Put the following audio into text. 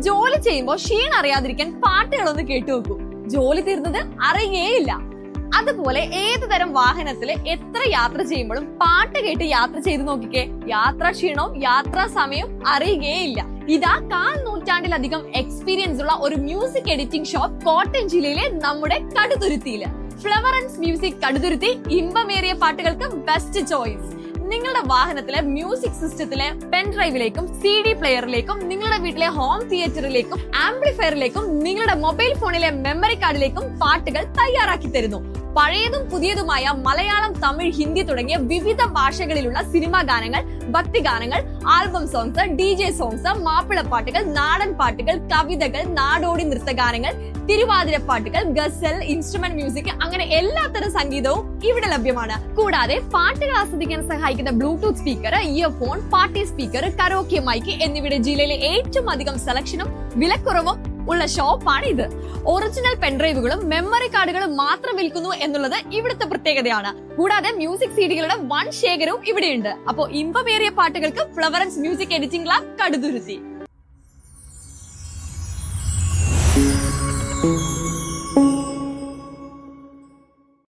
ജോലി ചെയ്യുമ്പോൾ ക്ഷീണം അറിയാതിരിക്കാൻ പാട്ടുകളൊന്ന് കേട്ടുവെക്കൂ. ജോലി തീർന്നത് അറിയുകയില്ല. അതുപോലെ ഏത് തരം വാഹനത്തില് എത്ര യാത്ര ചെയ്യുമ്പോഴും പാട്ട് കേട്ട് യാത്ര ചെയ്ത് നോക്കിക്കേ. യാത്രാ ക്ഷീണവും യാത്രാ സമയവും അറിയുകയില്ല. ഇതാ 1/4 നൂറ്റാണ്ടിലധികം എക്സ്പീരിയൻസ് ഉള്ള ഒരു മ്യൂസിക് എഡിറ്റിംഗ് ഷോപ്പ് കോട്ടയം ജില്ലയിലെ നമ്മുടെ കടുതുരുത്തിയില്. ഫ്ലവറൻസ് മ്യൂസിക് കടുതുരുത്തി. ഇമ്പമേറിയ പാട്ടുകൾക്ക് ബെസ്റ്റ് ചോയ്സ്. നിങ്ങളുടെ വാഹനത്തിലെ മ്യൂസിക് സിസ്റ്റത്തിലെ പെൻ ഡ്രൈവിലേക്കും CD പ്ലെയറിലേക്കും നിങ്ങളുടെ വീട്ടിലെ ഹോം തിയേറ്ററിലേക്കും ആംപ്ലിഫയറിലേക്കും നിങ്ങളുടെ മൊബൈൽ ഫോണിലെ മെമ്മറി കാർഡിലേക്കും പാട്ടുകൾ തയ്യാറാക്കി തരുന്നു. പഴയതും പുതിയതുമായ മലയാളം, തമിഴ്, ഹിന്ദി തുടങ്ങിയ വിവിധ ഭാഷകളിലുള്ള സിനിമാ ഗാനങ്ങൾ, ഭക്തിഗാനങ്ങൾ, ആൽബം സോങ്സ്, DJ സോങ്സ്, മാപ്പിളപ്പാട്ടുകൾ, നാടൻ പാട്ടുകൾ, കവിതകൾ, നാടോടി നൃത്തഗാനങ്ങൾ, തിരുവാതിര പാട്ടുകൾ, ഗസൽ, ഇൻസ്ട്രുമെന്റ് മ്യൂസിക്, അങ്ങനെ എല്ലാത്തരം സംഗീതവും ഇവിടെ ലഭ്യമാണ്. കൂടാതെ പാട്ടുകൾ ആസ്വദിക്കാൻ സഹായിക്കുന്ന bluetooth speaker, earphone, party speaker, karaoke mic എന്നിവയുടെ ജില്ലയിലെ ഏറ്റവും അധികം സെലക്ഷനും വിലക്കുറവും ഉള്ള ഷോപ്പാണ് ഇത്. ഒറിജിനൽ പെൻഡ്രൈവുകളും മെമ്മറി കാർഡുകളും മാത്രം വിൽക്കുന്നു എന്നുള്ളത് ഇവിടുത്തെ പ്രത്യേകതയാണ്. കൂടാതെ മ്യൂസിക് CDകളുടെ വൻ ശേഖരവും ഇവിടെയുണ്ട്. അപ്പോൾ ഇമ്പമേറിയ പാട്ടുകൾക്ക് ഫ്ലവറൻസ് മ്യൂസിക് എഡിറ്റിംഗ് ലാബ് കടുതുരുത്തി.